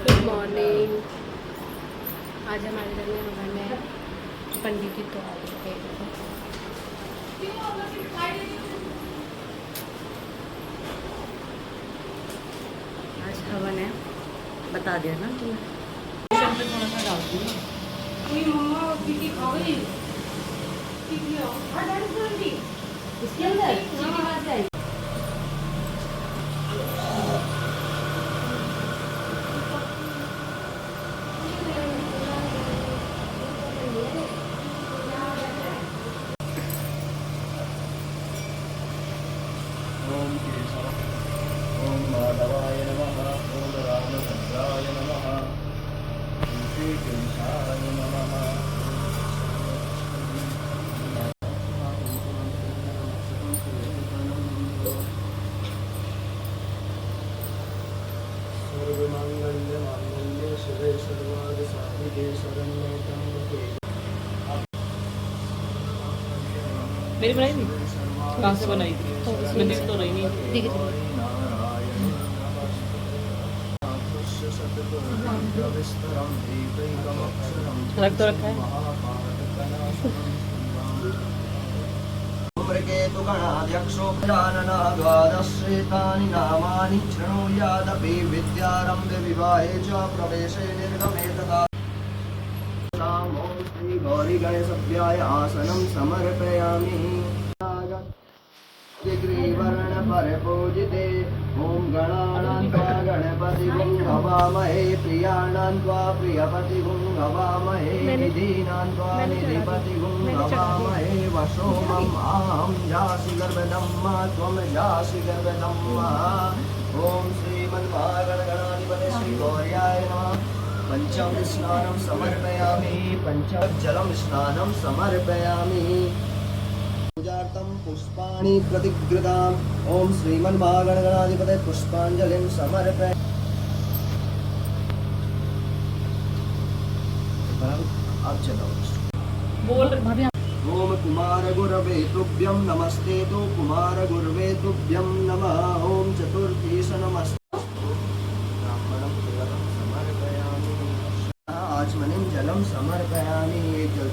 Good morning. आज हमारे घर में हमारे पंडित जी तो आ गए थे। आज हवन है, बता दिया ना तुम्हें। थोड़ा सा डाल दूँगा। इसके अंदर ओम माधवाय नमः। ओम रामभद्राय नमः। ओम श्रीकेशाय नमः। सर्वमंगल मांगल्ये शिवे सर्वार्थ साधिके शरण्ये त्र्यंबके। मेरी बनाई थी, कहाँ से बनाई थी? इसमें दिख तो रही नहीं। दिख रही रख तो रखा है। केतुगणाध्यक्षो द्वादश्रेतानि नामानि शृणुयादपि विद्यारम्भे विवाहे च प्रवेशे निर्गमे तथा। ओम श्री गौरी गणेशभ्याय आसनं समर्पयामि। ग्रीवर्ण परपूजिते ओम गणानां त्वा गणपतिगुं हवामहे प्रियाणां त्वा प्रियपतिगुं हवामहे निधीनां त्वा निधिपतिगुं हवामहे वसोमं आहं जासि गर्भधम्मा त्वं जासि गर्भधम्मा। ओम श्रीमन्महागणगणाधिपते श्री गौर्याय नमः। पंचम स्नानं समर्पयामि। पंचम जलं स्नानं समर्पयामि। पूजार्थं पुष्पाणि प्रतिगृह्णामि। ओम श्रीमन्महागणगणाधिपते पुष्पांजलिं समर्पयामि। अब चलो बोल भाभी। ओम कुमार गुरवे तुभ्यं नमस्ते तो कुमार गुरवे तुभ्यं नमः। ओम चतुर्थीश नमस्ते। ब्राह्मणं केवलं समर्पयामि। आचमनीं जलं समर्पयामि। एक जल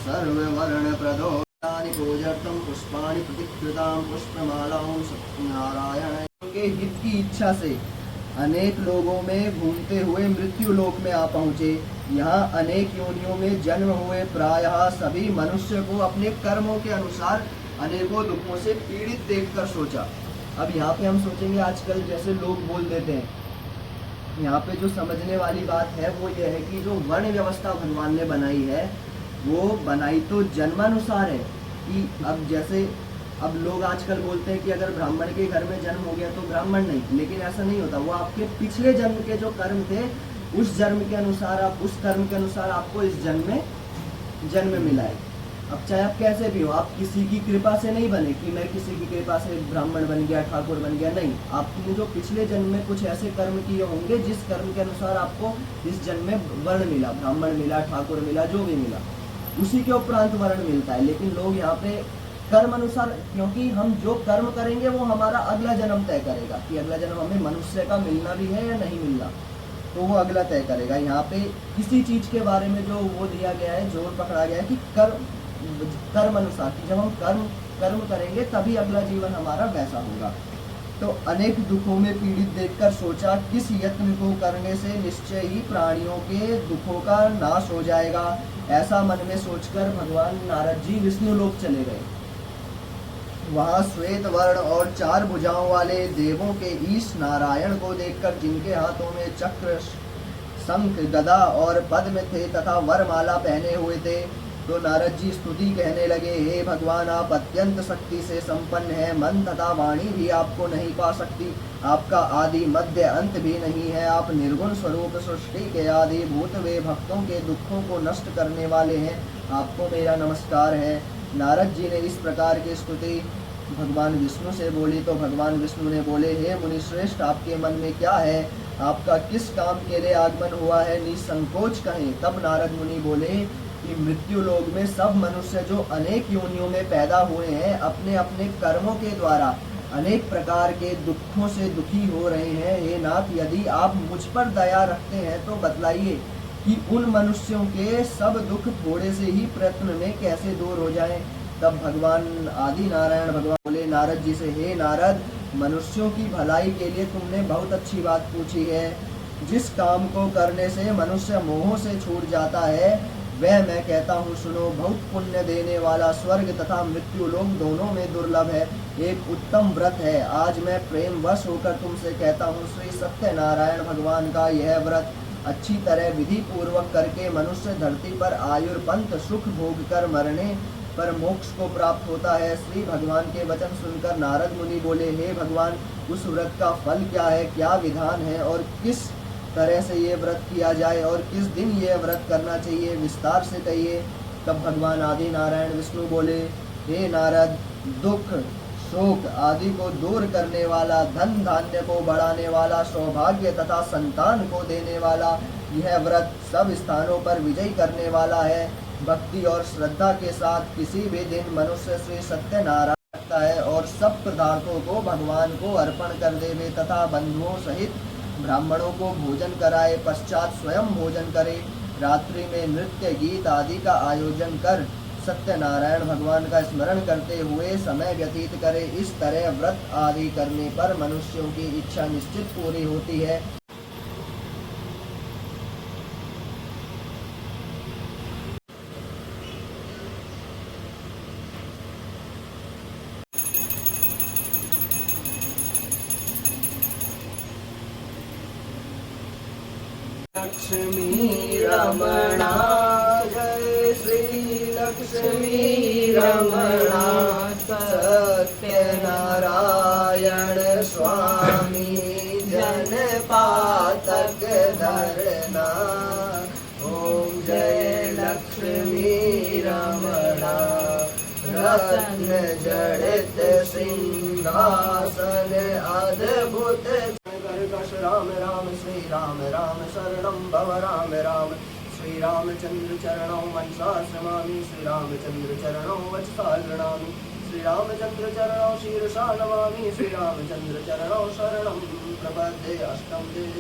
सर्ववर्णप्रदो पूजार्थं पुष्पाणि प्रतिकृतां पुष्पमालाओं सत्यनारायण के हित की इच्छा से अनेक लोगों में घूमते हुए मृत्यु लोक में आ पहुँचे। यहाँ अनेक योनियों में जन्म हुए प्रायः सभी मनुष्य को अपने कर्मों के अनुसार अनेकों दुखों से पीड़ित देखकर सोचा। अब यहाँ पे हम सोचेंगे आजकल जैसे लोग बोल देते हैं, यहाँ पे जो समझने वाली बात है वो ये है कि जो वर्ण व्यवस्था भगवान ने बनाई है वो बनाई तो जन्मानुसार है कि अब जैसे अब लोग आजकल बोलते हैं कि अगर ब्राह्मण के घर में जन्म हो गया तो ब्राह्मण नहीं, लेकिन ऐसा नहीं होता। वो आपके पिछले जन्म के जो कर्म थे उस जन्म के अनुसार आप उस कर्म के अनुसार आपको इस जन्म में जन्म मिला है। अब चाहे आप कैसे भी हो, आप किसी की कृपा से नहीं बने कि मैं किसी की कृपा से ब्राह्मण बन गया, ठाकुर बन गया, नहीं। आपने जो पिछले जन्म में कुछ ऐसे कर्म किए होंगे जिस कर्म के अनुसार आपको इस जन्म में वर्ण मिला, ब्राह्मण मिला, ठाकुर मिला, जो भी मिला उसी के उपरांत वर्ण मिलता है। लेकिन लोग यहाँ पे कर्म अनुसार, क्योंकि हम जो कर्म करेंगे वो हमारा अगला जन्म तय करेगा कि अगला जन्म हमें मनुष्य का मिलना भी है या नहीं मिलना, तो वो अगला तय करेगा। यहाँ पे किसी चीज के बारे में जो वो दिया गया है, जोर पकड़ा गया है कि कर्म अनुसार, कि जब हम कर्म कर्म करेंगे तभी अगला जीवन हमारा वैसा होगा। तो अनेक दुखों में पीड़ित देखकर सोचा किस यत्न को करने से निश्चय ही प्राणियों के दुखों का नाश हो जाएगा। ऐसा मन में सोचकर भगवान नारद जी विष्णु लोक चले गए। वहाँ श्वेत वर्ण और 4 भुजाओं वाले देवों के ईश नारायण को देखकर, जिनके हाथों में चक्र, शंख, गदा और पद्म थे तथा वरमाला पहने हुए थे, तो नारद जी स्तुति कहने लगे, हे भगवान, आप अत्यंत शक्ति से संपन्न हैं, मन तथा वाणी भी आपको नहीं पा सकती। आपका आदि मध्य अंत भी नहीं है। आप निर्गुण स्वरूप सृष्टि के आदि भूत वे भक्तों के दुखों को नष्ट करने वाले हैं। आपको मेरा नमस्कार है। नारद जी ने इस प्रकार की स्तुति भगवान विष्णु से बोली तो भगवान विष्णु ने बोले, हे मुनिश्रेष्ठ, आपके मन में क्या है? आपका किस काम के लिए आगमन हुआ है? निसंकोच कहें। तब नारद मुनि बोले कि मृत्यु लोक में सब मनुष्य जो अनेक योनियों में पैदा हुए हैं, अपने अपने कर्मों के द्वारा अनेक प्रकार के दुखों से दुखी हो रहे हैं। हे नाथ, यदि आप मुझ पर दया रखते हैं तो बतलाइए कि उन मनुष्यों के सब दुख थोड़े से ही प्रयत्न में कैसे दूर हो जाएं। तब भगवान आदि नारायण भगवान बोले नारद जी से, हे नारद, मनुष्यों की भलाई के लिए तुमने बहुत अच्छी बात पूछी है। जिस काम को करने से मनुष्य मोह से छूट जाता है, वह मैं कहता हूँ सुनो। बहुत पुण्य देने वाला स्वर्ग तथा मृत्यु लोक दोनों में दुर्लभ है। एक उत्तम व्रत है। आज मैं प्रेम वश होकर तुमसे कहता हूँ, श्री सत्यनारायण भगवान का यह व्रत अच्छी तरह विधि पूर्वक करके मनुष्य धरती पर आयुर्पंत सुख भोग कर मरने पर मोक्ष को प्राप्त होता है। श्री भगवान के वचन सुनकर नारद मुनि बोले, हे भगवान, उस व्रत का फल क्या है? क्या विधान है और किस तरह से ये व्रत किया जाए और किस दिन ये व्रत करना चाहिए? विस्तार से कहिए। तब भगवान आदि नारायण विष्णु बोले, हे नारद, दुख, शोक आदि को दूर करने वाला, धन धान्य को बढ़ाने वाला, सौभाग्य तथा संतान को देने वाला यह व्रत सब स्थानों पर विजय करने वाला है। भक्ति और श्रद्धा के साथ किसी भी दिन मनुष्य श्री सत्यनारायण रखता है और सब पदार्थों को भगवान को अर्पण कर देवे तथा बंधुओं सहित ब्राह्मणों को भोजन कराए, पश्चात स्वयं भोजन करे। रात्रि में नृत्य गीत आदि का आयोजन कर सत्यनारायण भगवान का स्मरण करते हुए समय व्यतीत करे। इस तरह व्रत आदि करने पर मनुष्यों की इच्छा निश्चित पूरी होती है। लक्ष्मी रमणा, जय श्री लक्ष्मी रमणा, सत्यनारायण स्वामी जन पातक धरना। ओम जय लक्ष्मी रमणा, रत्न जड़ित सिंहासन अद्भुत राम राम श्री राम राम शरणं भव राम राम। श्री रामचंद्र चरणों मनसा स्मरामि, श्री रामचंद्र चरणों वचसा गृणामि, श्री रामचंद्र चरणों शीर्षा नमामि, श्री रामचंद्र चरणों शरणं प्रपद्ये। अष्टम देव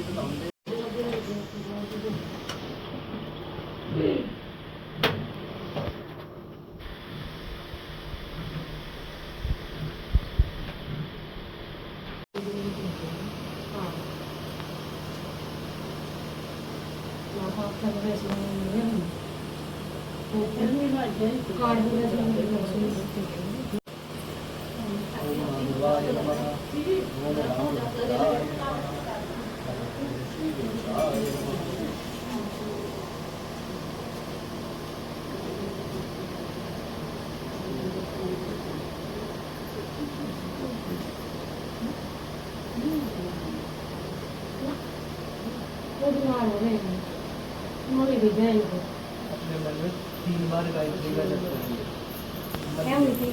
अपने मन में 3 बार गायत्री का जप करेंगे।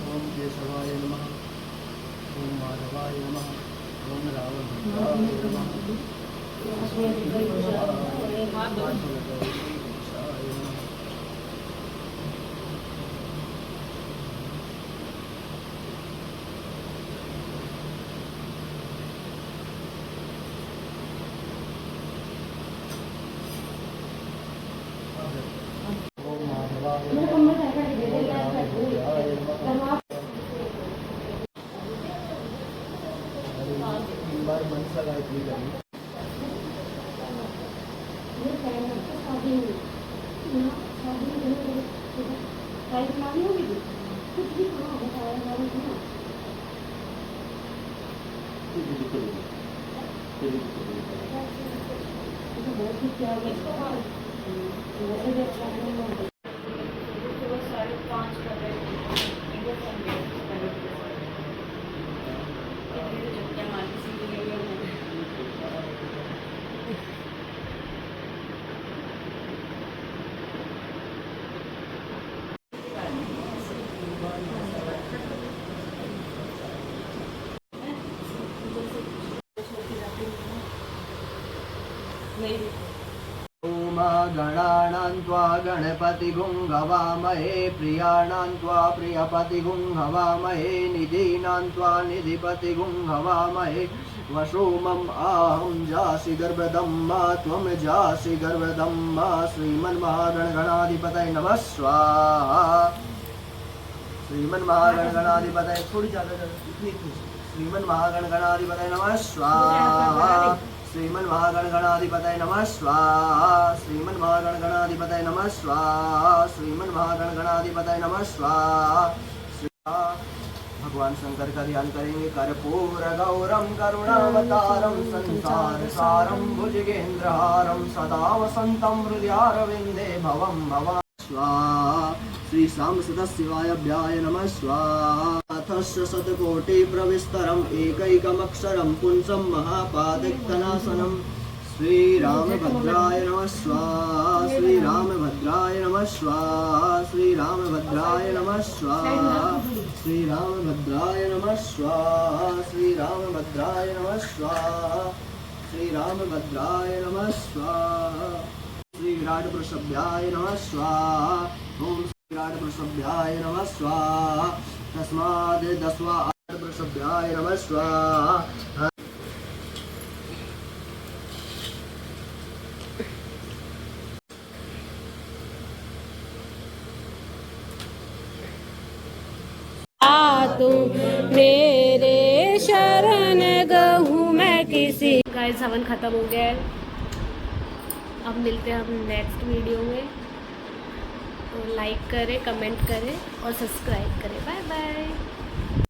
ओम केशवाय नमः। ओम माधवाय नमः। ओम रावभद्राय नमः। ओम माधवाय नमः। ओम रावभद्राय नमः। तीन बार मनसा गायत्री करें। ओम गणानां त्वा गणपतिगुं हवामहे प्रियाणां त्वा प्रियपतिगुं हवामहे निधीनां त्वा निधिपतिगुं हवामहे वसोमम् आहं जासि गर्भदम्मा त्वं जासि गर्भदम्मा श्रीमन्महागणगणाधिपतये नमः स्वाहा। श्रीमन्महागणगणाधिपतये थोड़ी ज़्यादा श्रीमन्महागणगणाधिपतये नमः स्वाहा। श्रीमन्महागणगणाधिपतये नमः स्वाहा। श्रीमन्महागणगणाधिपतये नमः स्वाहा। श्रीमन्महागणगणाधिपतये नमः स्वाहा। भगवान शंकर का ध्यान करेंगे। कर्पूर गौरम करुणावतारम संसार सारम भुजगेंद्रहारम सदा वसंतम हृदयारविंदे भवम भवा स्वाहा। श्री श्याम सदाशिवाभ्याय नमः स्वाहा। अथस्य शतकोटि प्रविस्तरम एकैकमक्षरम पुंसम महापादिक्तनाशनम श्रीरामभद्राय नमः स्वाहा। श्रीरामभद्राय नमः स्वाहा। श्रीरामभद्राय नमः स्वाहा। श्रीरामभद्राय नमः स्वाहा। श्रीरामभद्राय नमः स्वाहा। श्रीरामभद्राय नमः स्वाहा। श्री विराट वृषभ्याय नमः स्वाहा। ओम विराट वृषभ्याय नमः स्वाहा। तस्माद् दस्वा वृषभ्याय नमः स्वाहा। तुम मेरे शरण गहूँ मैं किसी। गाइस हवन खत्म हो गया है। अब मिलते हैं हम नेक्स्ट वीडियो में। तो लाइक करें, कमेंट करें और सब्सक्राइब करें। Bye bye.